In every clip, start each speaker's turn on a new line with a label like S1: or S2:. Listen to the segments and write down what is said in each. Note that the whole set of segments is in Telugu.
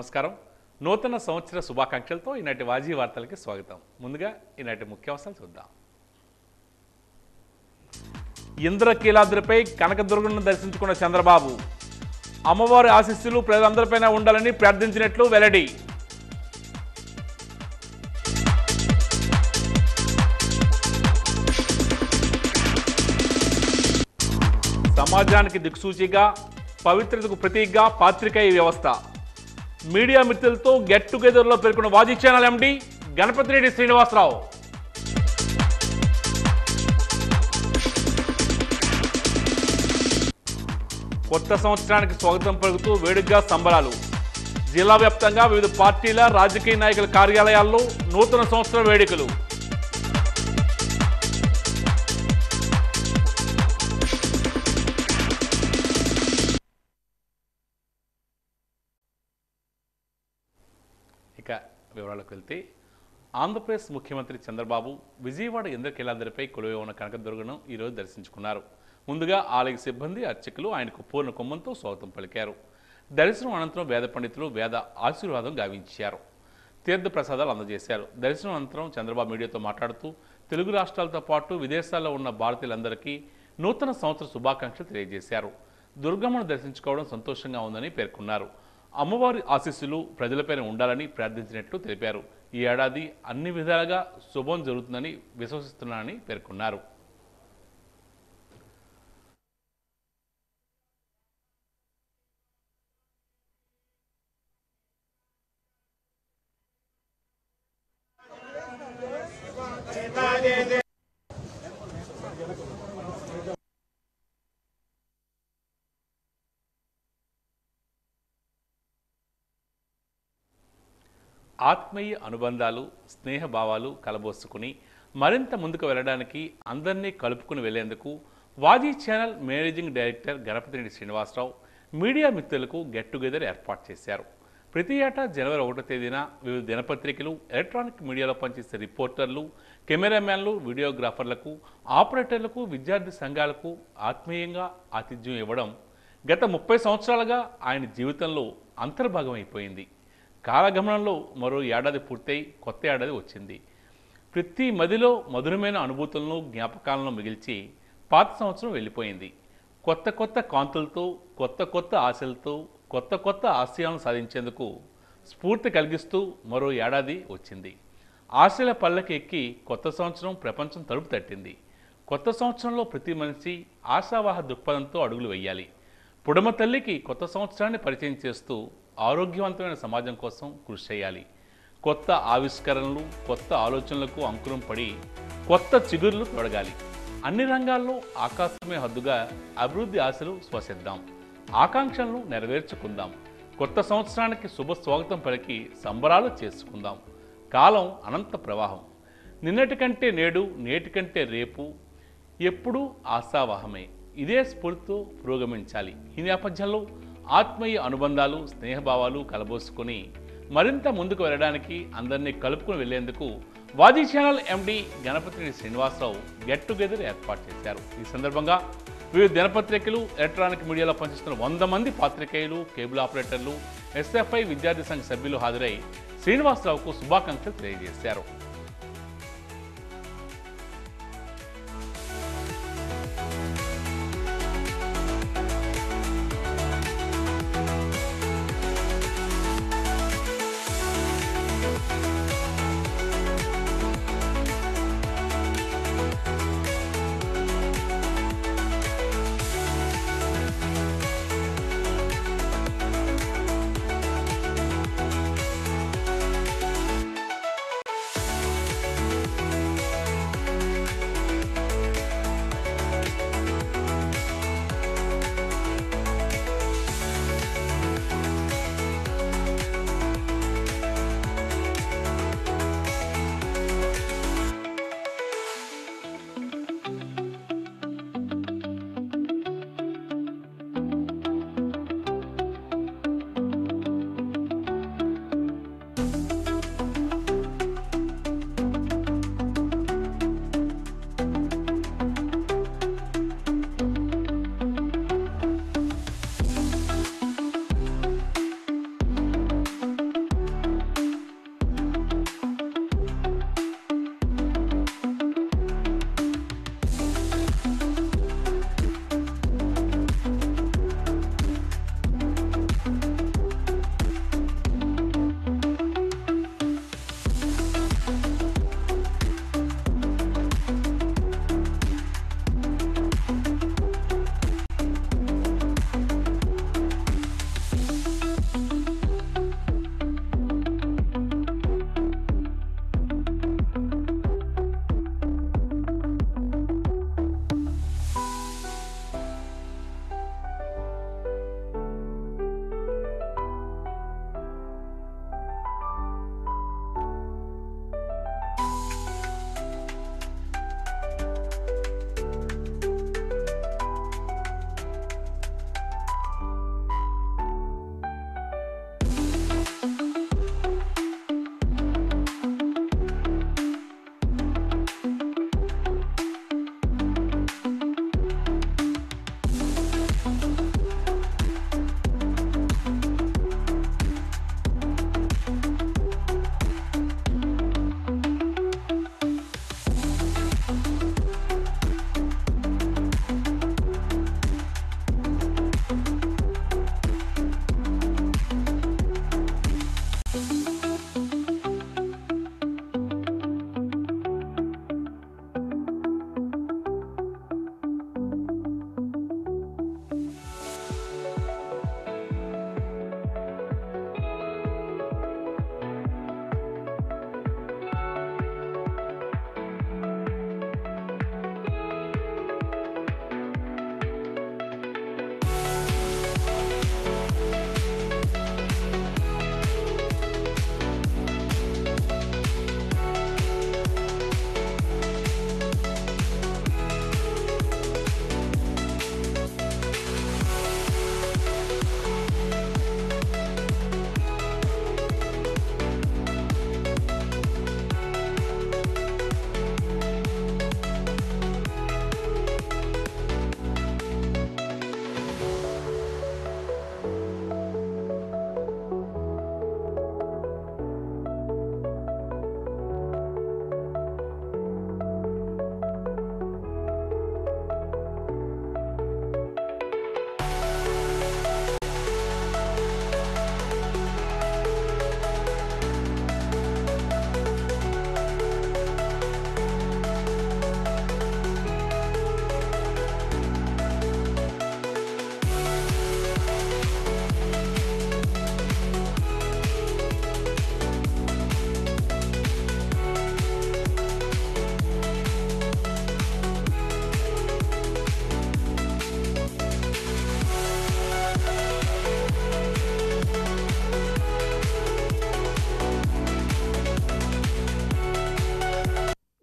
S1: నమస్కారం. నూతన సంవత్సర శుభాకాంక్షలతో ఈనాటి వాజీ వార్తలకి స్వాగతం. ముందుగా ఈనాటి ముఖ్యాంశాలు చూద్దాం. ఇంద్రకీలాద్రిపై కనకదుర్గను దర్శించుకున్న చంద్రబాబు అమ్మవారి ఆశీస్సులు ప్రజలందరిపైన ఉండాలని ప్రార్థించినట్లు వెల్లడి. సమాజానికి దిక్సూచిగా పవిత్రతకు ప్రతీకగా పాత్రికేయ వ్యవస్థ. మీడియా మిత్రులతో గెట్ టుగెదర్లో పేర్కొన్న వాజీ ఛానల్ ఎండి గణపతిరెడ్డి శ్రీనివాసరావు. కొత్త సంవత్సరానికి స్వాగతం పలుకుతూ వేడుకగా సంబరాలు. జిల్లా వ్యాప్తంగా వివిధ పార్టీల రాజకీయ నాయకుల కార్యాలయాల్లో నూతన సంవత్సర వేడుకలు. ఇక వివరాలకు వెళ్తే ఆంధ్రప్రదేశ్ ముఖ్యమంత్రి చంద్రబాబు విజయవాడ ఇంద్రకీలాద్రిపై కొలువై ఉన్న కనకదుర్గను ఈరోజు దర్శించుకున్నారు. ముందుగా ఆలయ సిబ్బంది అర్చకులు ఆయనకు పూర్ణ కుంభంతో స్వాగతం పలికారు. దర్శనం అనంతరం వేద పండితులు వేద ఆశీర్వాదం గావించారు. తీర్థ ప్రసాదాలు అందజేశారు. దర్శనం అనంతరం చంద్రబాబు మీడియాతో మాట్లాడుతూ తెలుగు రాష్ట్రాలతో పాటు విదేశాల్లో ఉన్న భారతీయులందరికీ నూతన సంవత్సర శుభాకాంక్షలు తెలియజేశారు. దుర్గమ్మను దర్శించుకోవడం సంతోషంగా ఉందని పేర్కొన్నారు. అమ్మవారి ఆశీస్సులు ప్రజలపైన ఉండాలని ప్రార్థించినట్లు తెలిపారు. ఈ ఏడాది అన్ని విధాలుగా శుభం జరుగుతుందని విశ్వసిస్తున్నానని పేర్కొన్నారు. ఆత్మీయ అనుబంధాలు స్నేహభావాలు కలబోసుకుని మరింత ముందుకు వెళ్ళడానికి అందరినీ కలుపుకుని వెళ్లేందుకు Vaji channel managing director Ganapathireddy Srinivasarao media మిత్రులకు గెట్ టుగెదర్ ఏర్పాటు చేశారు. ప్రతి ఏటా జనవరి 1వ తేదీన వివిధ దినపత్రికలు ఎలక్ట్రానిక్ మీడియాలో పనిచేసే రిపోర్టర్లు కెమెరామ్యాన్లు వీడియోగ్రాఫర్లకు ఆపరేటర్లకు విద్యార్థి సంఘాలకు ఆత్మీయంగా ఆతిథ్యం ఇవ్వడం గత 30 సంవత్సరాలుగా ఆయన జీవితంలో అంతర్భాగం అయిపోయింది. కాలగమనంలో మరో ఏడాది పూర్తయి కొత్త ఏడాది వచ్చింది. ప్రతి మదిలో మధురమైన అనుభూతులను జ్ఞాపకాలను మిగిల్చి పాత సంవత్సరం వెళ్ళిపోయింది. కొత్త కొత్త కాంతులతో కొత్త కొత్త ఆశలతో కొత్త కొత్త ఆశయాలను సాధించేందుకు స్ఫూర్తి కలిగిస్తూ మరో ఏడాది వచ్చింది. ఆశల పల్లకి ఎక్కి కొత్త సంవత్సరం ప్రపంచం తలుపు తట్టింది. కొత్త సంవత్సరంలో ప్రతి మనిషి ఆశావాహ దృక్పథంతో అడుగులు వేయాలి. పుడమ తల్లికి కొత్త సంవత్సరాన్ని పరిచయం చేస్తూ ఆరోగ్యవంతమైన సమాజం కోసం కృషి చేయాలి. కొత్త ఆవిష్కరణలు కొత్త ఆలోచనలకు అంకురం పడి కొత్త చిగుర్లు తొడగాలి. అన్ని రంగాల్లో ఆకాశమే హద్దుగా అభివృద్ధి ఆశలు శ్వసిద్దాం. ఆకాంక్షలను నెరవేర్చుకుందాం. కొత్త సంవత్సరానికి శుభ స్వాగతం పలికి సంబరాలు చేసుకుందాం. కాలం అనంత ప్రవాహం. నిన్నటి కంటే నేడు నేటి కంటే రేపు ఎప్పుడూ ఆశావాహమే. ఇదే స్ఫూర్తితో పురోగమించాలి. ఈ నేపథ్యంలో ఆత్మీయ అనుబంధాలు స్నేహభావాలు కలబోసుకొని మరింత ముందుకు వెళ్ళడానికి అందరినీ కలుపుకొని వెళ్లేందుకు Vaji channel MD Ganapathireddy Srinivasarao get together ఏర్పాటు చేశారు. ఈ సందర్భంగా వివిధ దినపత్రికలు ఎలక్ట్రానిక్ మీడియాలో పనిచేస్తున్న 100 మంది పాత్రికేయులు కేబుల్ ఆపరేటర్లు ఎస్ఎఫ్ఐ విద్యార్థి సంఘ సభ్యులు హాజరై శ్రీనివాసరావుకు శుభాకాంక్షలు తెలియజేశారు.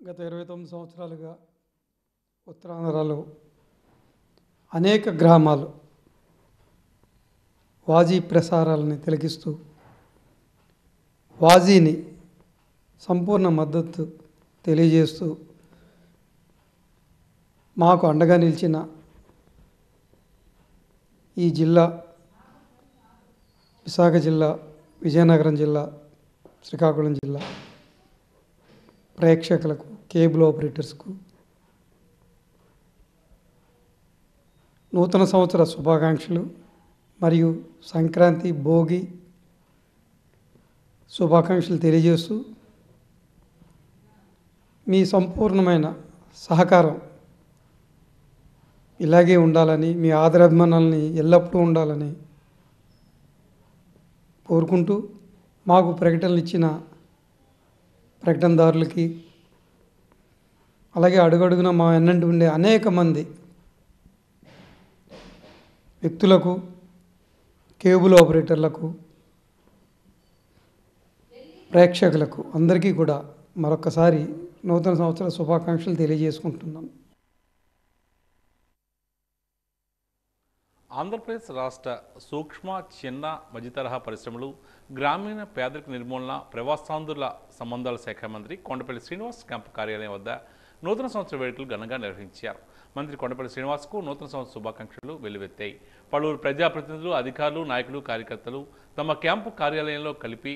S2: గత 29 సంవత్సరాలుగా ఉత్తరాంధ్రలో అనేక గ్రామాలు వాజీ ప్రసారాలని తిలకిస్తూ వాజీని సంపూర్ణ మద్దతు తెలియజేస్తూ మాకు అండగా నిలిచిన ఈ జిల్లా విశాఖ జిల్లా, విజయనగరం జిల్లా, శ్రీకాకుళం జిల్లా ప్రేక్షకులకు, కేబుల్ ఆపరేటర్స్కు నూతన సంవత్సర శుభాకాంక్షలు మరియు సంక్రాంతి, భోగి శుభాకాంక్షలు తెలియజేస్తూ మీ సంపూర్ణమైన సహకారం ఇలాగే ఉండాలని, మీ ఆదరాభిమానాలని ఎల్లప్పుడూ ఉండాలని కోరుకుంటూ మాకు ప్రకటనలు ఇచ్చిన ప్రకటనదారులకి, అలాగే అడుగడుగున మా వెన్నంటి ఉండే అనేక మంది వ్యక్తులకు, కేబుల్ ఆపరేటర్లకు, ప్రేక్షకులకు అందరికీ కూడా మరొకసారి నూతన సంవత్సర శుభాకాంక్షలు తెలియజేసుకుంటున్నాను.
S1: ఆంధ్రప్రదేశ్ రాష్ట్ర సూక్ష్మ, చిన్న, మధ్యతరహా పరిశ్రమలు, గ్రామీణ పేదరిక నిర్మూలన, ప్రవాసాంధ్రుల సంబంధాల శాఖ మంత్రి కొండపల్లి శ్రీనివాస్ క్యాంపు కార్యాలయం వద్ద నూతన సంవత్సర వేడుకలు ఘనంగా నిర్వహించారు. మంత్రి కొండపల్లి శ్రీనివాస్కు నూతన సంవత్సర శుభాకాంక్షలు వెల్లువెత్తాయి. పలువురు ప్రజాప్రతినిధులు, అధికారులు, నాయకులు, కార్యకర్తలు తమ క్యాంపు కార్యాలయంలో కలిపి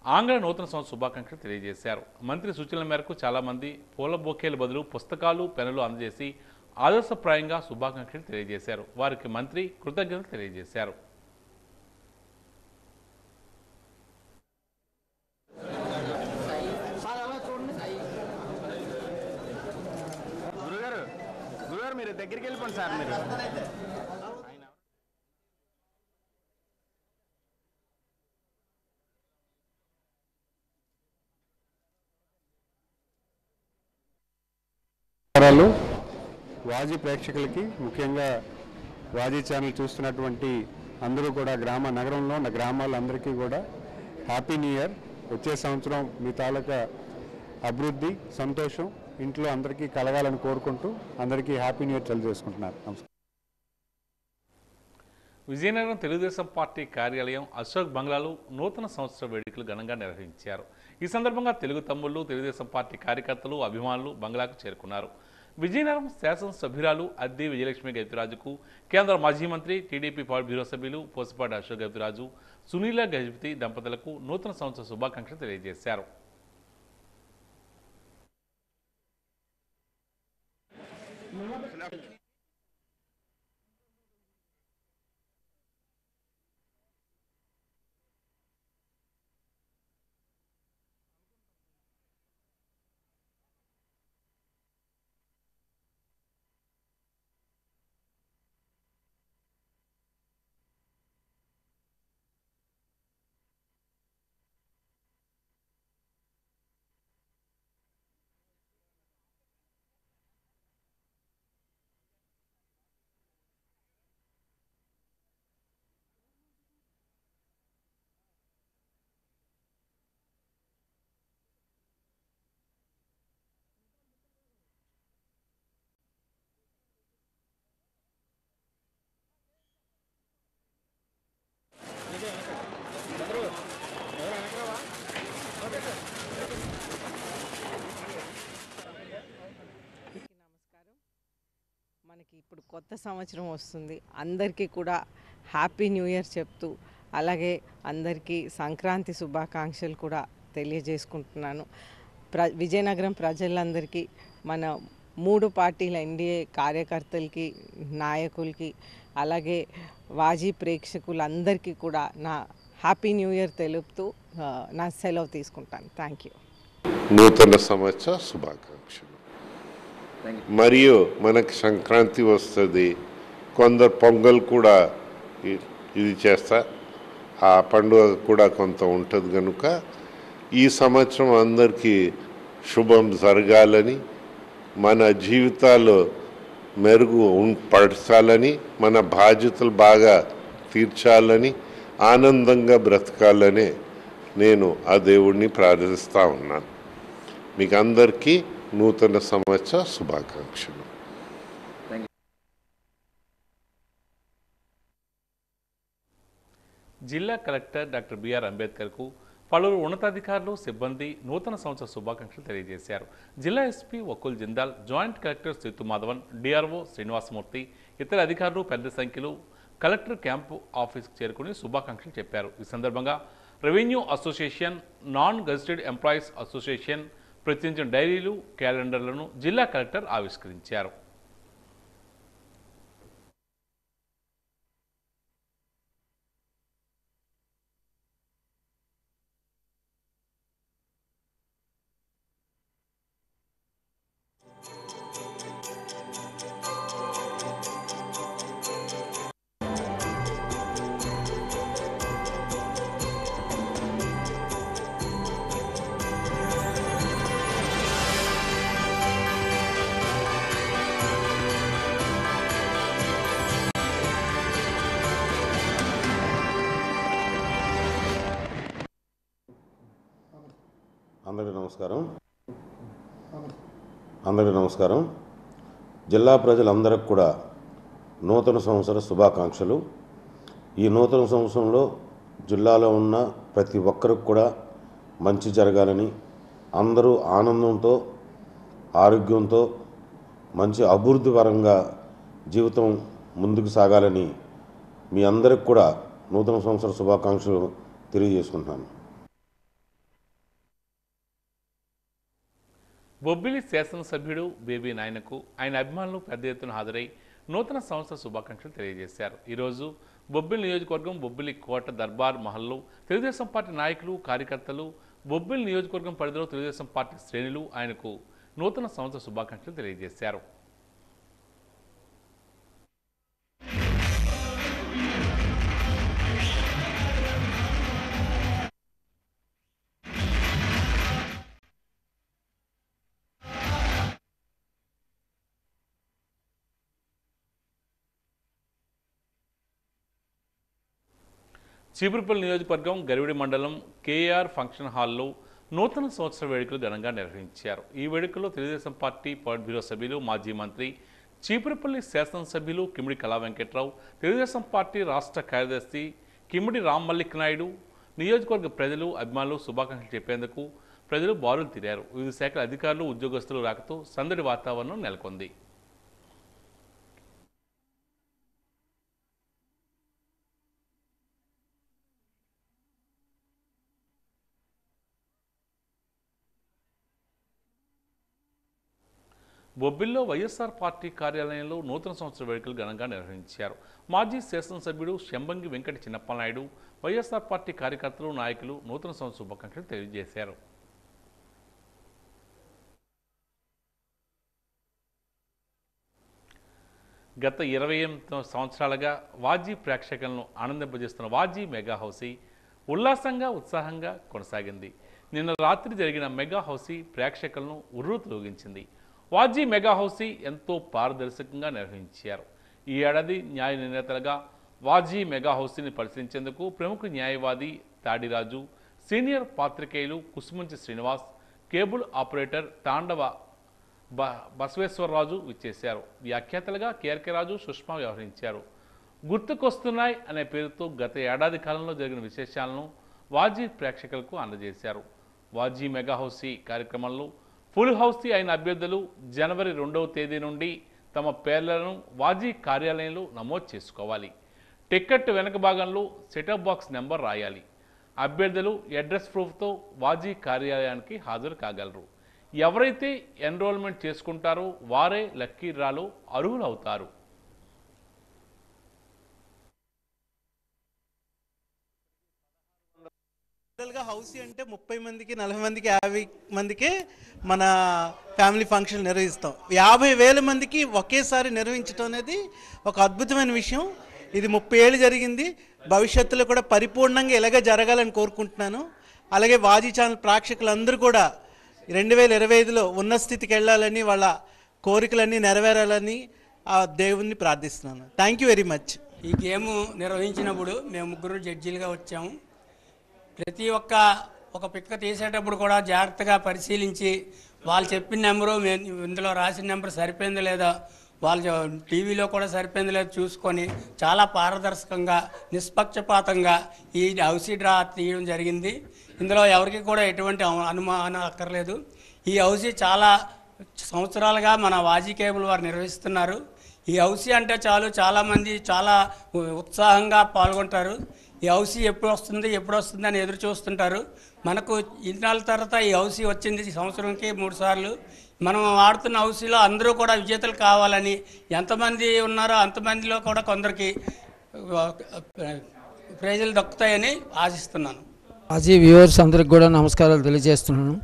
S1: ఆంగ్ల నూతన సంవత్సర శుభాకాంక్షలు తెలియజేశారు. మంత్రి సూచనల మేరకు చాలామంది పూల బొకేల బదులు పుస్తకాలు, పెన్నులు అందజేసి ఆదర్శప్రాయంగా శుభాకాంక్షలు తెలియజేశారు. వారికి మంత్రి కృతజ్ఞతలు తెలియజేశారు.
S3: మీరు దగ్గరికి వెళ్ళిపోండి సార్. మీరు
S4: వాజీ ప్రేక్షకులకి, ముఖ్యంగా వాజీ ఛానల్ చూస్తున్నటువంటి అందరూ కూడా నగరంలో ఉన్న గ్రామాలందరికీ కూడా హ్యాపీ న్యూ ఇయర్. వచ్చే సంవత్సరం మీ తాలూకా అభివృద్ధి, సంతోషం ఇంట్లో అందరికీ కలగాలని కోరుకుంటూ అందరికీ హ్యాపీ న్యూ ఇయర్ తెలియజేసుకుంటున్నారు. నమస్కారం.
S1: విజయనగరం తెలుగుదేశం పార్టీ కార్యాలయం, అశోక్ బంగ్లాలో నూతన సంవత్సర వేడుకలు ఘనంగా నిర్వహించారు. ఈ సందర్భంగా తెలుగు తమ్ముళ్లు, తెలుగుదేశం పార్టీ కార్యకర్తలు, అభిమానులు బంగ్లాకు చేరుకున్నారు. విజయనగరం శాసనసభ్యురాలు అద్ది విజయలక్ష్మి గజపతిరాజుకు కేంద్ర మాజీ మంత్రి, టీడీపీ బ్యూరో సభ్యులు పోసిపాటి అశోక్ గజపతిరాజు, సునీల గజపతి దంపతులకు నూతన సంవత్సర శుభాకాంక్షలు తెలియజేశారు.
S5: మనకి ఇప్పుడు కొత్త సంవత్సరం వస్తుంది. అందరికీ కూడా హ్యాపీ న్యూ ఇయర్ చెప్తూ, అలాగే అందరికీ సంక్రాంతి శుభాకాంక్షలు కూడా తెలియజేసుకుంటున్నాను. విజయనగరం ప్రజలందరికీ, మన 3 పార్టీల ఎన్డీఏ కార్యకర్తలకి, నాయకులకి, అలాగే వాజీ ప్రేక్షకులందరికీ కూడా నా హ్యాపీ న్యూ ఇయర్ తెలుపుతూ నా సెలవు తీసుకుంటాను. Thank you.
S6: నూతన సంవత్సర శుభాకాంక్షలు. మరియు మనకి సంక్రాంతి వస్తుంది. కొందరు పొంగల్ కూడా ఇది చేస్తారు. ఆ పండుగ కూడా కొంత ఉంటుంది కనుక ఈ సంవత్సరం అందరికీ శుభం జరగాలని, మన జీవితాలు మెరుగుపరచాలని, మన బాధ్యతలు బాగా తీర్చాలని, ఆనందంగా బ్రతకాలని నేను ఆ దేవుడిని ప్రార్థిస్తూ ఉన్నాను. మీకు అందరికీ నూతన సంవత్సర శుభాకాంక్షలు.
S1: జిల్లా కలెక్టర్ డాక్టర్ బిఆర్ అంబేద్కర్కు పలువురు ఉన్నతాధికారులు సిబ్బంది నూతన సంవత్సర శుభాకాంక్షలు తెలియజేశారు. జిల్లా SP Vakul Jindal, joint collector Sethu Madhavan, DRO Srinivasamurthy, ఇతర అధికారులు పెద్ద సంఖ్యలో కలెక్టర్ క్యాంపు ఆఫీస్కి చేరుకుని శుభాకాంక్షలు చెప్పారు. ఈ సందర్భంగా revenue association, non gazetted employees association ప్రచురించిన డైరీలు, క్యాలెండర్లను జిల్లా కలెక్టర్ ఆవిష్కరించారు.
S7: అందరికీ నమస్కారం. జిల్లా ప్రజలందరికీ కూడా నూతన సంవత్సర శుభాకాంక్షలు. ఈ నూతన సంవత్సరంలో జిల్లాలో ఉన్న ప్రతి ఒక్కరికి కూడా మంచి జరగాలని, అందరూ ఆనందంతో, ఆరోగ్యంతో, మంచి అభివృద్ధి పరంగా జీవితం ముందుకు సాగాలని మీ అందరికి కూడా నూతన సంవత్సర శుభాకాంక్షలు తెలియజేసుకుంటున్నాను.
S1: బొబ్బిలి శాసనసభ్యుడు బేబీ నాయనకు ఆయన అభిమానులు పెద్ద ఎత్తున హాజరై నూతన సంవత్సర శుభాకాంక్షలు తెలియజేశారు. ఈరోజు బొబ్బిలి నియోజకవర్గం బొబ్బిలి కోట దర్బార్ మహల్లో తెలుగుదేశం పార్టీ నాయకులు, కార్యకర్తలు, బొబ్బిలి నియోజకవర్గం పరిధిలో తెలుగుదేశం పార్టీ శ్రేణులు ఆయనకు నూతన సంవత్సర శుభాకాంక్షలు తెలియజేశారు. చీపురుపల్లి నియోజకవర్గం గరివిడి మండలం కేఆర్ ఫంక్షన్ హాల్లో నూతన సంవత్సర వేడుకలు ఘనంగా నిర్వహించారు. ఈ వేడుకల్లో తెలుగుదేశం పార్టీ పొలిట్ బ్యూరో సభ్యులు, మాజీ మంత్రి, చీపురుపల్లి శాసనసభ్యులు కిమిడి కళా వెంకట్రావు, తెలుగుదేశం పార్టీ రాష్ట్ర కార్యదర్శి కిమిడి రామ్మల్లిక్ నాయుడు, నియోజకవర్గ ప్రజలు, అభిమానులు శుభాకాంక్షలు చెప్పేందుకు ప్రజలు బారులు తీరారు. వివిధ శాఖల అధికారులు, ఉద్యోగస్తులు రాకతో సందడి వాతావరణం నెలకొంది. బొబ్బిల్లో వైఎస్ఆర్ పార్టీ కార్యాలయంలో నూతన సంవత్సర వేడుకలు ఘనంగా నిర్వహించారు. మాజీ శాసనసభ్యుడు శంబంగి వెంకట చిన్నప్పనాయుడు, వైఎస్ఆర్ పార్టీ కార్యకర్తలు, నాయకులు నూతన సంవత్సర శుభాకాంక్షలు తెలియజేశారు. గత 28 సంవత్సరాలుగా వాజీ ప్రేక్షకులను ఆనందింపజేస్తున్న వాజీ మెగా హౌసీ ఉల్లాసంగా, ఉత్సాహంగా కొనసాగింది. నిన్న రాత్రి జరిగిన మెగా హౌసీ ప్రేక్షకులను ఉర్రూతలూగించింది. వాజీ మెగా హౌసీ ఎంతో పారదర్శకంగా నిర్వహించారు. ఈ ఏడాది న్యాయ నిర్ణేతలుగా వాజీ మెగా హౌసీని పరిశీలించేందుకు ప్రముఖ న్యాయవాది తాడిరాజు, సీనియర్ పాత్రికేయులు కుసుమంచి శ్రీనివాస్, కేబుల్ ఆపరేటర్ తాండవ బసవేశ్వరరాజు విచ్చేశారు. వ్యాఖ్యాతలుగా కేఆర్కే రాజు, సుష్మా వ్యవహరించారు. గుర్తుకొస్తున్నాయి అనే పేరుతో గత ఏడాది కాలంలో జరిగిన విశేషాలను వాజీ ప్రేక్షకులకు అందజేశారు. వాజీ మెగా హౌసీ కార్యక్రమంలో ఫుల్ హౌసీ అయిన అభ్యర్థులు జనవరి 2వ తేదీ నుండి తమ పేర్లను వాజీ కార్యాలయంలో నమోదు చేసుకోవాలి. టికెట్ వెనక భాగంలో సెటప్ బాక్స్ నెంబర్ రాయాలి. అభ్యర్థులు అడ్రస్ ప్రూఫ్తో వాజీ కార్యాలయానికి హాజరు కాగలరు. ఎవరైతే ఎన్రోల్మెంట్ చేసుకుంటారో వారే లక్కీ డ్రాలో అర్హులవుతారు.
S8: హౌసీ అంటే 30 మందికి, 40 మందికి, 50 మందికే మన ఫ్యామిలీ ఫంక్షన్ నిర్వహిస్తాం. 50,000 మందికి ఒకేసారి నిర్వహించడం అనేది ఒక అద్భుతమైన విషయం. ఇది 30 ఏళ్ళు జరిగింది. భవిష్యత్తులో కూడా పరిపూర్ణంగా ఇలాగే జరగాలని కోరుకుంటున్నాను. అలాగే వాజీ ఛానల్ ప్రేక్షకులందరూ కూడా 2025లో ఉన్న స్థితికి వెళ్ళాలని, వాళ్ళ కోరికలన్నీ నెరవేరాలని ఆ దేవుణ్ణి ప్రార్థిస్తున్నాను. Thank you very much.
S9: ఈ గేమ్ నిర్వహించినప్పుడు మేము ముగ్గురు జడ్జీలుగా వచ్చాము. ప్రతి ఒక్క పిక్క తీసేటప్పుడు కూడా జాగ్రత్తగా పరిశీలించి వాళ్ళు చెప్పిన నెంబరు ఇందులో రాసిన నెంబర్ సరిపోయిందో లేదో, వాళ్ళు టీవీలో కూడా సరిపోయిందో లేదో చూసుకొని చాలా పారదర్శకంగా నిష్పక్షపాతంగా ఈ హౌసీ డ్రా తీయడం జరిగింది. ఇందులో ఎవరికి కూడా ఎటువంటి అనుమానం అక్కర్లేదు. ఈ హౌసీ చాలా సంవత్సరాలుగా మన వాజీ కేబుల్ వారు నిర్వహిస్తున్నారు. ఈ హౌసీ అంటే చాలామంది చాలా ఉత్సాహంగా పాల్గొంటారు. ఈ హౌసీ ఎప్పుడు వస్తుంది అని ఎదురు చూస్తుంటారు. మనకు ఇన్నాళ్ళ తర్వాత ఈ హౌసీ వచ్చింది, సంవత్సరంకి 3 సార్లు. మనం ఆడుతున్న హౌసీలో అందరూ కూడా విజేతలు కావాలని, ఎంతమంది ఉన్నారో అంతమందిలో కూడా కొందరికి ప్రైజులు దక్కుతాయని ఆశిస్తున్నాను.
S10: వాజీ వ్యూవర్స్ అందరికి కూడా నమస్కారాలు తెలియజేస్తున్నాను.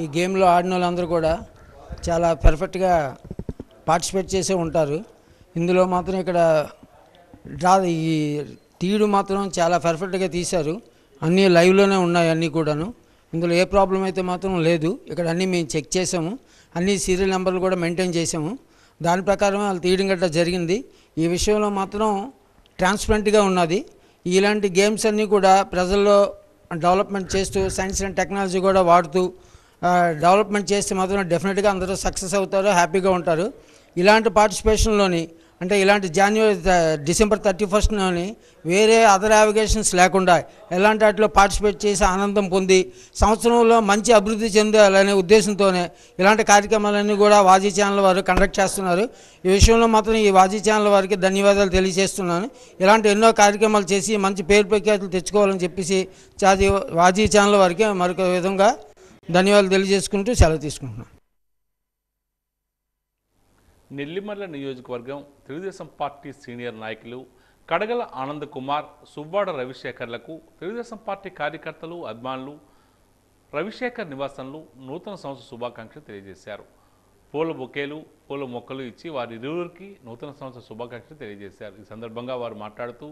S10: ఈ గేమ్లో ఆడిన వాళ్ళందరూ కూడా చాలా పర్ఫెక్ట్గా పార్టిసిపేట్ చేసే ఉంటారు. ఇందులో మాత్రం ఇక్కడ ఈ తీయడం మాత్రం చాలా పర్ఫెక్ట్గా తీశారు. అన్నీ లైవ్లోనే ఉన్నాయి, అన్నీ కూడాను. ఇందులో ఏ ప్రాబ్లం అయితే మాత్రం లేదు. ఇక్కడ అన్నీ మేము చెక్ చేసాము, అన్ని సీరియల్ నెంబర్లు కూడా మెయింటైన్ చేసాము. దాని ప్రకారం వాళ్ళు తీయడం గట్రా జరిగింది. ఈ విషయంలో మాత్రం ట్రాన్స్పరెంట్గా ఉన్నది. ఇలాంటి గేమ్స్ అన్నీ కూడా ప్రజల్లో డెవలప్మెంట్ చేస్తూ సైన్స్ అండ్ టెక్నాలజీ కూడా వాడుతూ డెవలప్మెంట్ చేస్తే మాత్రం డెఫినెట్గా అందరూ సక్సెస్ అవుతారు, హ్యాపీగా ఉంటారు. ఇలాంటి పార్టిసిపేషన్లోని అంటే ఇలాంటి డిసెంబర్ 31 వేరే అదర్ యావిగేషన్స్ లేకుండా ఎలాంటి వాటిలో పార్టిసిపేట్ చేసి ఆనందం పొంది సంవత్సరంలో మంచి అభివృద్ధి చెందాలనే ఉద్దేశంతోనే ఇలాంటి కార్యక్రమాలన్నీ కూడా వాజీ ఛానల్ వారు కండక్ట్ చేస్తున్నారు. ఈ విషయంలో మాత్రం ఈ వాజీ ఛానల్ వారికి ధన్యవాదాలు తెలియజేస్తున్నాను. ఇలాంటి ఎన్నో కార్యక్రమాలు చేసి మంచి పేరు ప్రఖ్యాతులు తెచ్చుకోవాలని చెప్పేసి వాజీ ఛానల్ వారికి మరొక విధంగా ధన్యవాదాలు తెలియజేసుకుంటూ సెలవు తీసుకుంటున్నాను.
S1: నెల్లిమర్ల నియోజకవర్గం తెలుగుదేశం పార్టీ సీనియర్ నాయకులు కడగల ఆనంద్ కుమార్, సువ్వాడ రవిశేఖర్లకు తెలుగుదేశం పార్టీ కార్యకర్తలు, అభిమానులు రవిశేఖర్ నివాసంలో నూతన సంవత్సర శుభాకాంక్షలు తెలియజేశారు. పూల బొకేలు, పూల మొక్కలు ఇచ్చి వారి ఇరువురికి నూతన సంవత్సర శుభాకాంక్షలు తెలియజేశారు. ఈ సందర్భంగా వారు మాట్లాడుతూ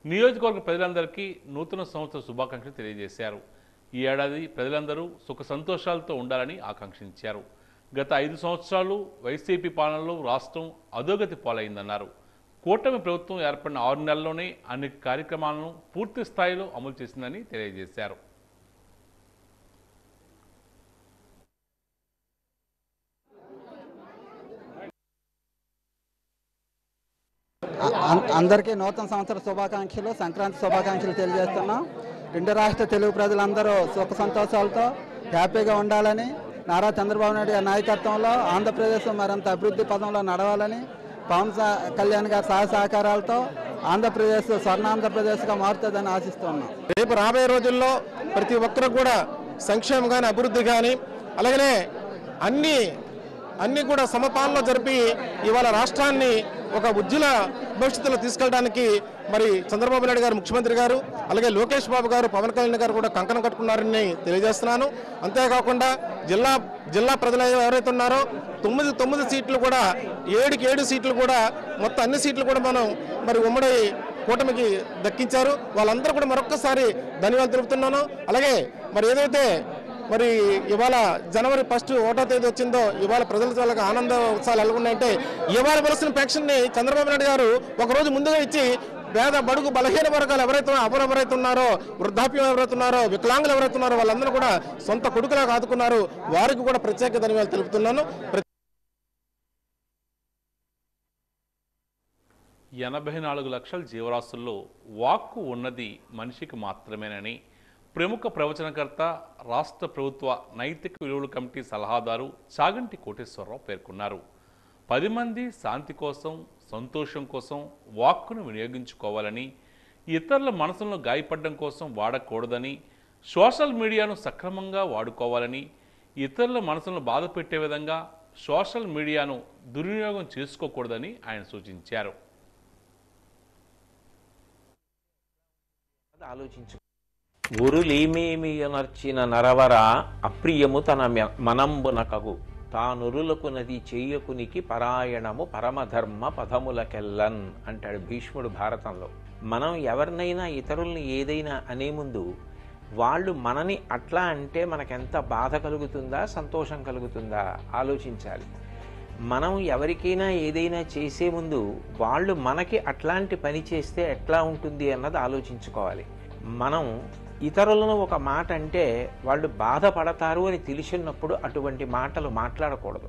S1: నియోజకవర్గ ప్రజలందరికీ నూతన సంవత్సర శుభాకాంక్షలు తెలియజేశారు. ఈ ఏడాది ప్రజలందరూ సుఖ సంతోషాలతో ఉండాలని ఆకాంక్షించారు. గత 5 సంవత్సరాలు వైసీపీ పాలనలో రాష్ట్రం అధోగతి పాలైందన్నారు. కూటమి ప్రభుత్వం ఏర్పడిన 6 నెలల్లోనే అన్ని కార్యక్రమాలను పూర్తి స్థాయిలో అమలు చేసిందని తెలియజేశారు.
S11: అందరికీ నూతన సంవత్సర శుభాకాంక్షలు, సంక్రాంతి శుభాకాంక్షలు తెలియజేస్తున్నాం. 2 రాష్ట్ర తెలుగు ప్రజలందరూ సుఖ సంతోషాలతో హ్యాపీగా ఉండాలని, నారా చంద్రబాబు నాయుడు గారి నాయకత్వంలో ఆంధ్రప్రదేశ్ మరింత అభివృద్ధి పదంలో నడవాలని, పవన్ కళ్యాణ్ గారి సహకారాలతో ఆంధ్రప్రదేశ్ స్వర్ణాంధ్రప్రదేశ్గా మారుతుందని ఆశిస్తున్నాం.
S3: రేపు రాబోయే రోజుల్లో ప్రతి ఒక్కరు కూడా సంక్షేమం కానీ, అభివృద్ధి కానీ, అలాగనే అన్ని కూడా సమపాలనలో జరిపి ఇవాళ రాష్ట్రాన్ని ఒక ఉజ్వల భవిష్యత్తులో తీసుకెళ్ళడానికి మరి చంద్రబాబు నాయుడు గారు ముఖ్యమంత్రి గారు, అలాగే లోకేష్ బాబు గారు, పవన్ కళ్యాణ్ గారు కూడా కంకణం కట్టుకున్నారని తెలియజేస్తున్నాను. అంతేకాకుండా జిల్లా ప్రజలు ఎవరైతే ఉన్నారో 9 సీట్లు కూడా 7 సీట్లు కూడా మొత్తం అన్ని సీట్లు కూడా మనం మరి ఉమ్మడి కూటమికి దక్కించారు. వాళ్ళందరూ కూడా మరొక్కసారి ధన్యవాదాలు తెలుపుతున్నాను. అలాగే మరి ఏదైతే మరి ఇవాళ జనవరి 1వ తేదీ వచ్చిందో ఇవాళ ప్రజల వాళ్ళకి ఆనంద ఉత్సాహాలు ఎలాగున్నాయంటే, ఇవాళ ఇవ్వాల్సిన పెన్షన్ని చంద్రబాబు నాయుడు గారు ఒకరోజు ముందుగా ఇచ్చి పేద బడుగు బలహీన వర్గాలు ఎవరైతే ఉన్నారో, వృద్ధాప్యం ఎవరైతే ఉన్నారో, వికలాంగులు ఎవరైతే ఉన్నారో వాళ్ళందరూ కూడా సొంత కొడుకులాగా ఆదుకున్నారు. వారికి కూడా ప్రత్యేక ధన్యవాదాలు తెలుపుతున్నాను.
S1: 84 లక్షల జీవరాశుల్లో వాక్కు ఉన్నది మనిషికి మాత్రమేనని ప్రముఖ ప్రవచనకర్త, రాష్ట్ర ప్రభుత్వ నైతిక విలువల కమిటీ సలహాదారు చాగంటి కోటేశ్వరరావు పేర్కొన్నారు. 10 మంది శాంతి కోసం, సంతోషం కోసం వాక్కును వినియోగించుకోవాలని, ఇతరుల మనసులను గాయపడడం కోసం వాడకూడదని, సోషల్ మీడియాను సక్రమంగా వాడుకోవాలని, ఇతరుల మనసులను బాధ పెట్టే విధంగా సోషల్ మీడియాను దుర్వినియోగం చేసుకోకూడదని ఆయన సూచించారు.
S12: ఆలోచించు ఉరులేమేమి అనర్చిన నరవర అప్రియము తన మనంబునకగు తానురులకు నది చేయకునికి పరాయణము పరమధర్మ పదములకెల్లన్ అంటాడు భీష్ముడు భారతంలో. మనం ఎవరినైనా ఇతరుల్ని ఏదైనా అనే ముందు వాళ్ళు మనని అట్లా అంటే మనకెంత బాధ కలుగుతుందా, సంతోషం కలుగుతుందా ఆలోచించాలి. మనం ఎవరికైనా ఏదైనా చేసే ముందు వాళ్ళు మనకి అట్లాంటి పని చేస్తే ఎట్లా ఉంటుంది అన్నది ఆలోచించుకోవాలి. మనం ఇతరులను ఒక మాట అంటే వాళ్ళు బాధపడతారు అని తెలిసినప్పుడు అటువంటి మాటలు మాట్లాడకూడదు.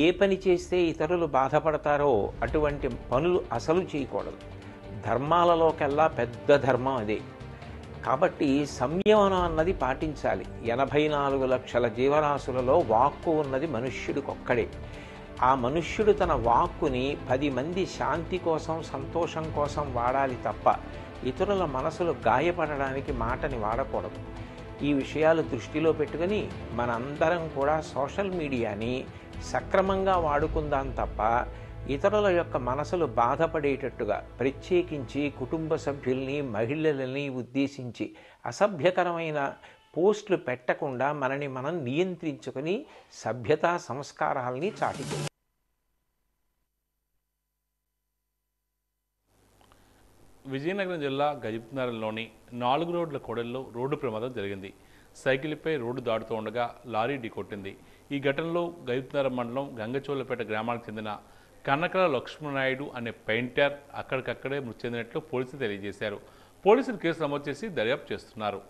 S12: ఏ పని చేస్తే ఇతరులు బాధపడతారో అటువంటి పనులు అసలు చేయకూడదు. ధర్మాలలోకెల్లా పెద్ద ధర్మం అదే. కాబట్టి సంయమనం అన్నది పాటించాలి. 84 లక్షల జీవరాశులలో వాక్కు ఉన్నది మనుష్యుడికొక్కడే. ఆ మనుష్యుడు తన వాక్కుని 10 మంది శాంతి కోసం, సంతోషం కోసం వాడాలి తప్ప ఇతరుల మనసులు గాయపడడానికి మాటని వాడకూడదు. ఈ విషయాలు దృష్టిలో పెట్టుకుని మనందరం కూడా సోషల్ మీడియాని సక్రమంగా వాడుకుందాం తప్ప ఇతరుల యొక్క మనసులు బాధపడేటట్టుగా, ప్రత్యేకించి కుటుంబ సభ్యుల్ని, మహిళలని ఉద్దేశించి అసభ్యకరమైన పోస్టులు పెట్టకుండా మనని మనం నియంత్రించుకొని సభ్యతా సంస్కారాల్ని చాటించాలి.
S1: విజయనగరం జిల్లా గజపతినగరంలోని 4 రోడ్ల కూడలిలో రోడ్డు ప్రమాదం జరిగింది. సైకిల్పై రోడ్డు దాటుతూ ఉండగా లారీ ఢీకొట్టింది. ఈ ఘటనలో గజపతినగరం మండలం గంగచోళ్ళపేట గ్రామానికి చెందిన కన్నకల లక్ష్మణనాయుడు అనే పెయింటర్ అక్కడికక్కడే మృతి చెందినట్లు పోలీసులు తెలియజేశారు. పోలీసులు కేసు నమోదు చేసి దర్యాప్తు చేస్తున్నారు.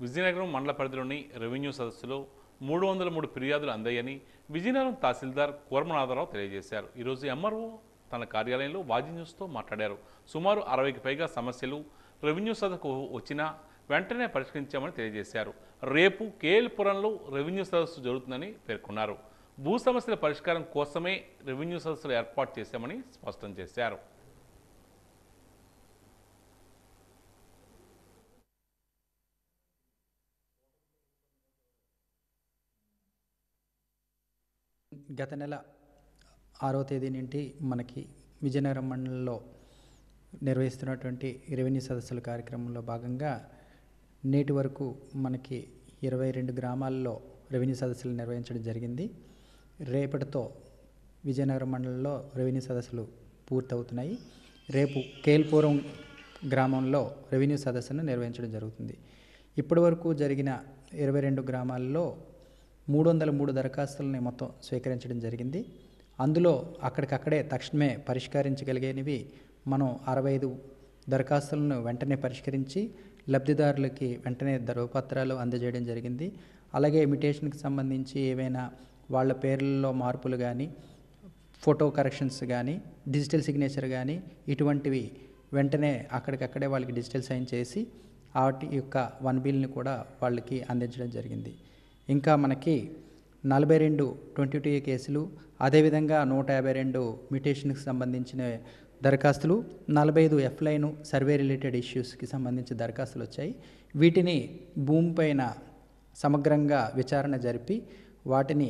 S1: విజయనగరం మండల పరిధిలోని రెవెన్యూ సదస్సులో 303 ఫిర్యాదులు అందాయని విజయనగరం తహసీల్దార్ కూర్మనాథరావు తెలియజేశారు. ఈరోజు ఎంఆర్ఓ తన కార్యాలయంలో వాజీ న్యూస్తో మాట్లాడారు. సుమారు 60కి పైగా సమస్యలు రెవెన్యూ సదస్సుకు వచ్చినా వెంటనే పరిష్కరించామని తెలియజేశారు. రేపు కేఎల్పురంలో రెవెన్యూ సదస్సు జరుగుతుందని పేర్కొన్నారు. భూ సమస్యల పరిష్కారం కోసమే రెవెన్యూ సదస్సులు ఏర్పాటు చేశామని స్పష్టం చేశారు.
S13: గత నెల 6వ తేదీ నుండి మనకి విజయనగరం మండలంలో నిర్వహిస్తున్నటువంటి రెవెన్యూ సదస్సుల కార్యక్రమంలో భాగంగా నేటి వరకు మనకి 22 గ్రామాల్లో రెవెన్యూ సదస్సులు నిర్వహించడం జరిగింది. రేపటితో విజయనగరం మండలంలో రెవెన్యూ సదస్సులు పూర్తవుతున్నాయి. రేపు కేల్పురం గ్రామంలో రెవెన్యూ సదస్సును నిర్వహించడం జరుగుతుంది. ఇప్పటి వరకు జరిగిన 22 గ్రామాల్లో 303 దరఖాస్తులని మొత్తం స్వీకరించడం జరిగింది. అందులో అక్కడికక్కడే తక్షణమే పరిష్కరించగలిగేవి మనం 65 దరఖాస్తులను వెంటనే పరిష్కరించి లబ్ధిదారులకి వెంటనే ధృవపత్రాలు అందజేయడం జరిగింది. అలాగే ఇమిటేషన్కి సంబంధించి ఏవైనా వాళ్ళ పేర్లలో మార్పులు కానీ, ఫోటో కరెక్షన్స్ కానీ, డిజిటల్ సిగ్నేచర్ కానీ ఇటువంటివి వెంటనే అక్కడికక్కడే వాళ్ళకి డిజిటల్ సైన్ చేసి వాటి యొక్క 1 బిల్ని కూడా వాళ్ళకి అందించడం జరిగింది. ఇంకా మనకి 42 22A కేసులు, అదేవిధంగా 152 మ్యూటేషన్కి సంబంధించిన దరఖాస్తులు, 45 ఎఫ్లైన్ సర్వే రిలేటెడ్ ఇష్యూస్కి సంబంధించి దరఖాస్తులు వచ్చాయి. వీటిని భూమిపైన సమగ్రంగా విచారణ జరిపి వాటిని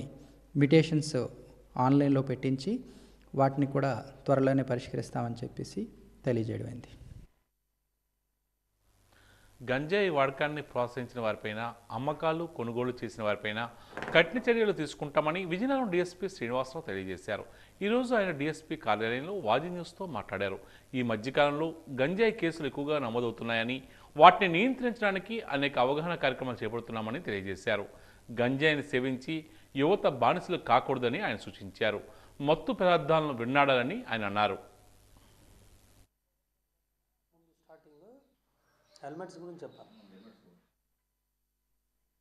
S13: మ్యూటేషన్స్ ఆన్లైన్లో పెట్టించి వాటిని కూడా త్వరలోనే పరిష్కరిస్తామని చెప్పేసి తెలియజేయడమైంది.
S1: గంజాయి వాడకాన్ని ప్రోత్సహించిన వారిపైన, అమ్మకాలు కొనుగోలు చేసిన వారిపైన కఠిన చర్యలు తీసుకుంటామని విజయనగరం డీఎస్పీ శ్రీనివాసరావు తెలియజేశారు. ఈరోజు ఆయన డీఎస్పీ కార్యాలయంలో వాజీ న్యూస్తో మాట్లాడారు. ఈ మధ్యకాలంలో గంజాయి కేసులు ఎక్కువగా నమోదవుతున్నాయని, వాటిని నియంత్రించడానికి అనేక అవగాహన కార్యక్రమాలు చేపడుతున్నామని తెలియజేశారు. గంజాయిని సేవించి యువత బానిసలు కాకూడదని ఆయన సూచించారు. మత్తు పదార్థాలను విన్నాడాలని ఆయన అన్నారు.
S14: హెల్మెట్స్ గురించి చెప్పాలి.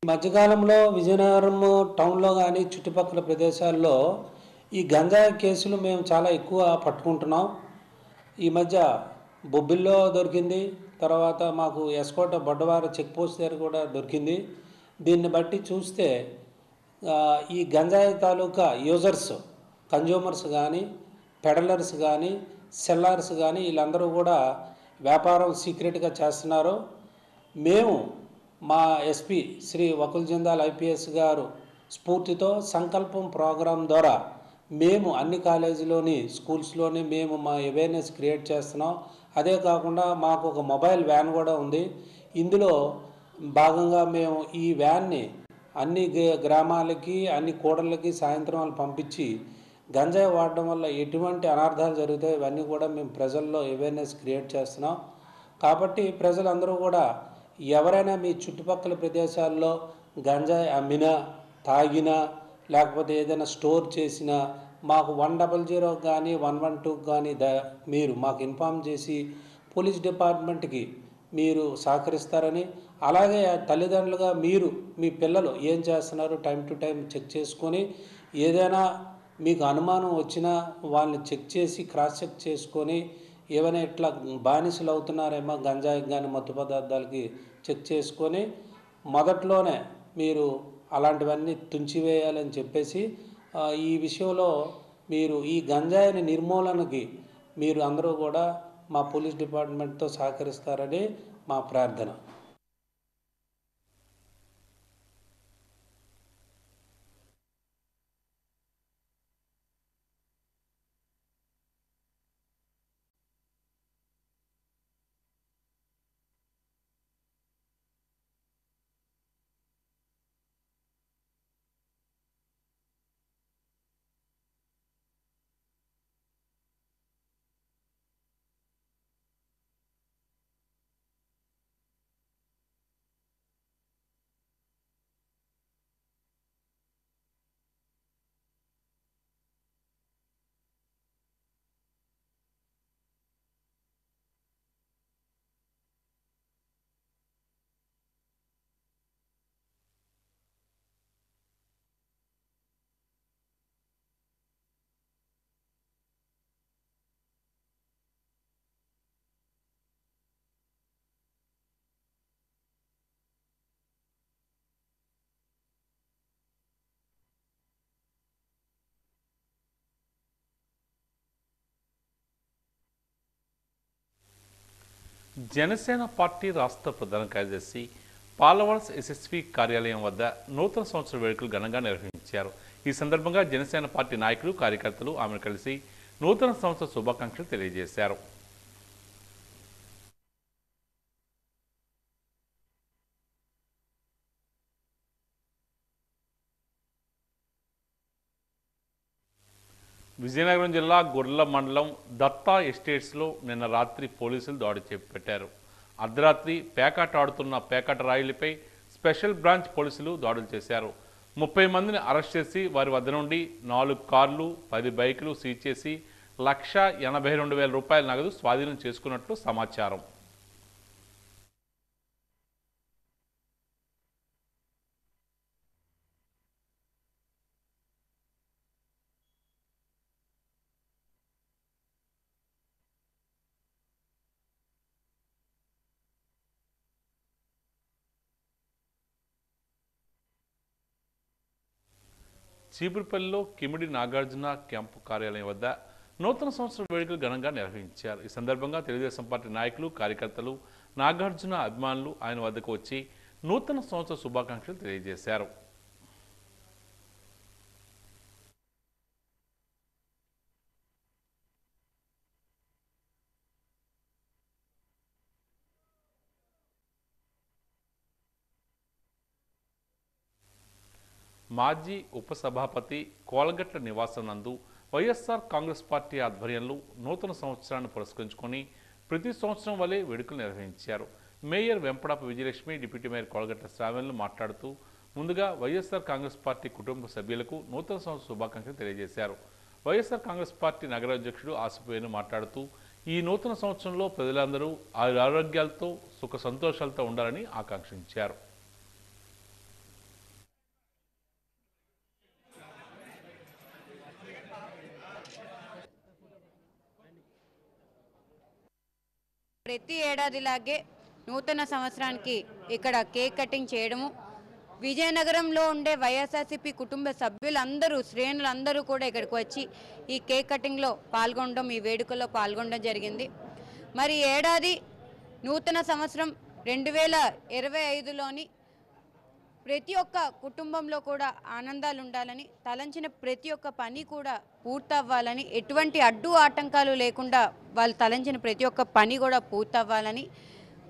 S14: ఈ మధ్యకాలంలో విజయనగరం టౌన్లో కానీ చుట్టుపక్కల ప్రదేశాల్లో ఈ గంజాయి కేసులు మేము చాలా ఎక్కువ పట్టుకుంటున్నాం. ఈ మధ్య బొబ్బిల్లో దొరికింది, తర్వాత మాకు ఎస్కోట బొడ్డవార చెక్ పోస్ట్ దగ్గర కూడా దొరికింది. దీన్ని బట్టి చూస్తే ఈ గంజాయి తాలూకా యూజర్స్, కన్జ్యూమర్స్ కానీ, పెడలర్స్ కానీ, సెల్లార్స్ కానీ వీళ్ళందరూ కూడా వ్యాపారం సీక్రెట్గా చేస్తున్నారు. మేము మా ఎస్పీ శ్రీ వకుల్ జిందాల్ ఐపీఎస్ గారు స్ఫూర్తితో సంకల్పం ప్రోగ్రాం ద్వారా మేము అన్ని కాలేజీలోని స్కూల్స్లోని మేము మా అవేర్నెస్ క్రియేట్ చేస్తున్నాం. అదే కాకుండా మాకు ఒక మొబైల్ వ్యాన్ కూడా ఉంది. ఇందులో భాగంగా మేము ఈ వ్యాన్ని అన్ని గ్రామాలకి, అన్ని కూడళ్ళకి సాయంత్రం పంపించి గంజాయి వాడడం వల్ల ఎటువంటి అనార్థాలు జరుగుతాయి ఇవన్నీ కూడా మేము ప్రజల్లో అవేర్నెస్ క్రియేట్ చేస్తున్నాం. కాబట్టి ప్రజలందరూ కూడా ఎవరైనా మీ చుట్టుపక్కల ప్రదేశాల్లో గంజాయి అమ్మినా, తాగినా, లేకపోతే ఏదైనా స్టోర్ చేసినా మాకు 100 కానీ 112 కానీ మీరు మాకు ఇన్ఫామ్ చేసి పోలీస్ డిపార్ట్మెంట్కి మీరు సహకరిస్తారని, అలాగే తల్లిదండ్రులుగా మీరు మీ పిల్లలు ఏం చేస్తున్నారు టైం టు టైం చెక్ చేసుకొని, ఏదైనా మీకు అనుమానం వచ్చినా వాళ్ళని చెక్ చేసి క్రాస్ చెక్ చేసుకొని, ఏమైనా ఇట్లా బానిసలు అవుతున్నారేమో గంజాయికి కానీ మత్తు పదార్థాలకి చెక్ చేసుకొని మొదట్లోనే మీరు అలాంటివన్నీ తుంచివేయాలని చెప్పేసి ఈ విషయంలో మీరు ఈ గంజాయిని నిర్మూలనకి మీరు అందరూ కూడా మా పోలీస్ డిపార్ట్మెంట్తో సహకరిస్తారని మా ప్రార్థన.
S1: జనసేన పార్టీ రాష్ట్ర ప్రధాన కార్యదర్శి పాలవలస ఎస్ఎస్పీ కార్యాలయం వద్ద నూతన సంవత్సర వేడుకలు ఘనంగా నిర్వహించారు. ఈ సందర్భంగా జనసేన పార్టీ నాయకులు కార్యకర్తలు ఆమెను కలిసి నూతన సంవత్సర శుభాకాంక్షలు తెలియజేశారు. విజయనగరం జిల్లా గొర్రెల మండలం దత్తా ఎస్టేట్స్లో నిన్న రాత్రి పోలీసులు దాడి చేపట్టారు. అర్ధరాత్రి పేకాట ఆడుతున్న పేకాట రాయులపై స్పెషల్ బ్రాంచ్ పోలీసులు దాడులు చేశారు. 30 మందిని అరెస్ట్ చేసి వారి వద్ద నుండి 4 కార్లు 10 బైకులు సీజ్ చేసి 1,82,000 రూపాయల నగదు స్వాధీనం చేసుకున్నట్లు సమాచారం. చీపురుపల్లిలో కిమిడి నాగార్జున క్యాంపు కార్యాలయం వద్ద నూతన సంవత్సర వేడుకలు ఘనంగా నిర్వహించారు. ఈ సందర్భంగా తెలుగుదేశం పార్టీ నాయకులు కార్యకర్తలు నాగార్జున అభిమానులు ఆయన వద్దకు వచ్చి నూతన సంవత్సర శుభాకాంక్షలు తెలియజేశారు. మాజీ ఉపసభాపతి కోలగట్ల నివాసం నందు వైఎస్ఆర్ కాంగ్రెస్ పార్టీ ఆధ్వర్యంలో నూతన సంవత్సరాన్ని పురస్కరించుకొని ప్రతి సంవత్సరం వలె వేడుకలు నిర్వహించారు. Mayor Vempadapu Vijayalakshmi, deputy mayor Kolagatla శ్రావణులు మాట్లాడుతూ ముందుగా వైఎస్ఆర్ కాంగ్రెస్ పార్టీ కుటుంబ సభ్యులకు నూతన సంవత్సర శుభాకాంక్షలు తెలియజేశారు. వైఎస్ఆర్ కాంగ్రెస్ పార్టీ నగర అధ్యక్షుడు ఆసిపోయిన మాట్లాడుతూ ఈ నూతన సంవత్సరంలో ప్రజలందరూ ఆరోగ్యాలతో సుఖ సంతోషాలతో ఉండాలని ఆకాంక్షించారు.
S15: ప్రతి ఏడాదిలాగే నూతన సంవత్సరానికి ఇక్కడ కేక్ కటింగ్ చేయడము, విజయనగరంలో ఉండే వైఎస్ఆర్సీపీ కుటుంబ సభ్యులందరూ శ్రేణులందరూ కూడా ఇక్కడికి వచ్చి ఈ కేక్ కటింగ్లో పాల్గొనడం, ఈ వేడుకల్లో పాల్గొనడం జరిగింది. మరి ఏడాది నూతన సంవత్సరం 2025లోని ప్రతి ఒక్క కుటుంబంలో కూడా ఆనందాలు ఉండాలని, తలంచిన ప్రతి ఒక్క పని కూడా పూర్తవ్వాలని, ఎటువంటి అడ్డు ఆటంకాలు లేకుండా వాళ్ళు తలంచిన ప్రతి ఒక్క పని కూడా పూర్తవ్వాలని,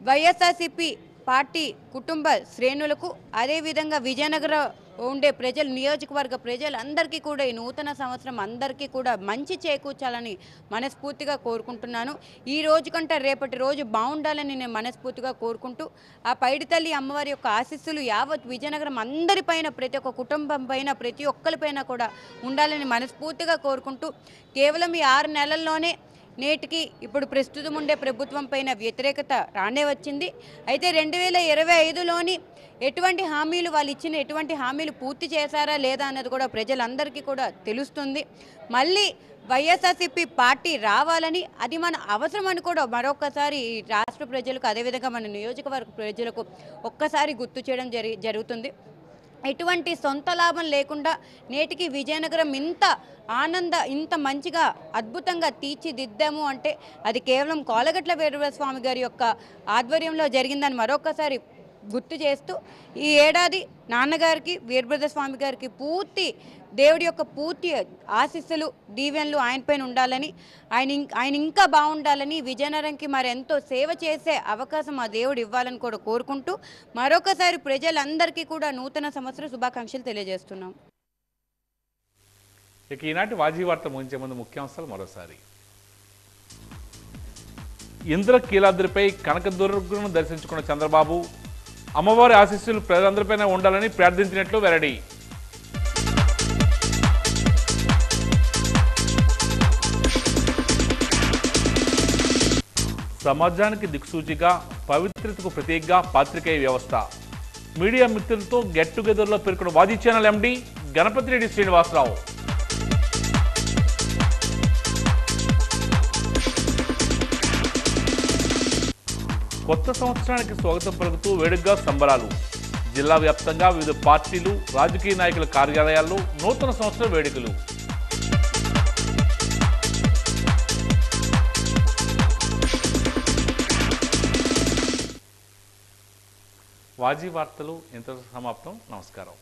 S15: వైఎస్ఆర్సీపీ పార్టీ కుటుంబ శ్రేణులకు అదేవిధంగా విజయనగరం ఉండే ప్రజలు నియోజకవర్గ ప్రజలందరికీ కూడా ఈ నూతన సంవత్సరం అందరికీ కూడా మంచి చేకూర్చాలని మనస్ఫూర్తిగా కోరుకుంటున్నాను. ఈ రోజు కంటే రేపటి రోజు బాగుండాలని నేను మనస్ఫూర్తిగా కోరుకుంటూ ఆ పైడితల్లి అమ్మవారి యొక్క ఆశీస్సులు యావత్ విజయనగరం అందరిపైన ప్రతి ఒక్క కుటుంబం పైన ప్రతి ఒక్కరిపైన కూడా ఉండాలని మనస్ఫూర్తిగా కోరుకుంటూ కేవలం ఈ 6 నెలల్లోనే నేటికి ఇప్పుడు ప్రస్తుతం ఉండే ప్రభుత్వం పైన వ్యతిరేకత రానే వచ్చింది. అయితే 2025లోని ఎటువంటి హామీలు వాళ్ళు ఇచ్చిన ఎటువంటి హామీలు పూర్తి చేశారా లేదా అన్నది కూడా ప్రజలందరికీ కూడా తెలుస్తుంది. మళ్ళీ వైఎస్ఆర్సీపీ పార్టీ రావాలని అది మన అవసరం అని కూడా మరొకసారి రాష్ట్ర ప్రజలకు అదేవిధంగా మన నియోజకవర్గ ప్రజలకు ఒక్కసారి గుర్తు చేయడం జరుగుతుంది. ఎటువంటి సొంత లాభం లేకుండా నేటికి విజయనగరం ఇంత మంచిగా అద్భుతంగా తీర్చిదిద్దాము అంటే అది కేవలం కోలగట్ల వీరభద్రస్వామి గారి యొక్క ఆధ్వర్యంలో జరిగిందని మరొకసారి గుర్తు చేస్తూ ఈ ఏడాది నాన్నగారికి వీరభద్రస్వామి గారికి దేవుడి యొక్క పూర్తి ఆశీస్సులు దీవెనలు ఆయనపైన ఉండాలని ఆయన ఇంకా బాగుండాలని విజయనగరంకి మరి ఎంతో సేవ చేసే అవకాశం ఆ దేవుడు ఇవ్వాలని కూడా కోరుకుంటూ మరొకసారి ప్రజలందరికీ కూడా నూతన సంవత్సర శుభాకాంక్షలు తెలియజేస్తున్నాం.
S1: ఇక ఈనాటి వాజీ వార్త ముగించే ముందు ముఖ్యాంశాలు మరోసారి. ఇంద్రకీలాద్రిపై కనకదుర్గను దర్శించుకున్న చంద్రబాబు అమ్మవారి ఆశీస్సులు ప్రజలందరిపైన ఉండాలని ప్రార్థించినట్లు వెల్లడి. సమాజానికి దిక్సూచిగా పవిత్రతకు ప్రతీకగా పాత్రికేయ వ్యవస్థ. మీడియా మిత్రులతో గెట్ టుగెదర్లో పేర్కొన్న వాజీ ఛానల్ ఎండి గణపతిరెడ్డి శ్రీనివాసరావు. కొత్త సంవత్సరానికి స్వాగతం పలుకుతూ వేడుకగా సంబరాలు. జిల్లా వ్యాప్తంగా వివిధ పార్టీలు రాజకీయ నాయకుల కార్యాలయాల్లో నూతన సంవత్సర వేడుకలు. వాజీ వార్తలు ఇంతటితో సమాప్తం. నమస్కారం.